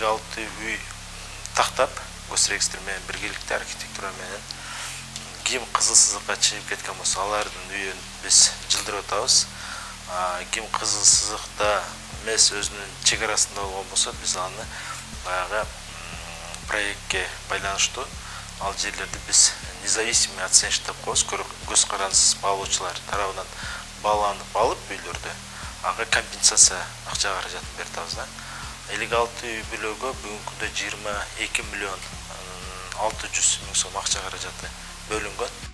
56 үй тақтап, госрегистр менен биргеликте архитектура менен ким кызыл сызыкка чыгып кеткен болсо, алардын үйүн биз жылдырып атабыз. Ким кызыл сызыкта эмес өзүнүн чек арасында болгон болсо, биз аны баягы проектке байланыштуу ал жерлерди биз независимый оценщик деп коебуз, көз карансыз баалоочулар тарабынан бааланып алып үйлөрдү ага компенсация акча каражатын берип атабыз да. 56 үй бүлөгө бүгүнкү күндө 22 миллион 600 миң сом акча каражаты бөлүнгөн.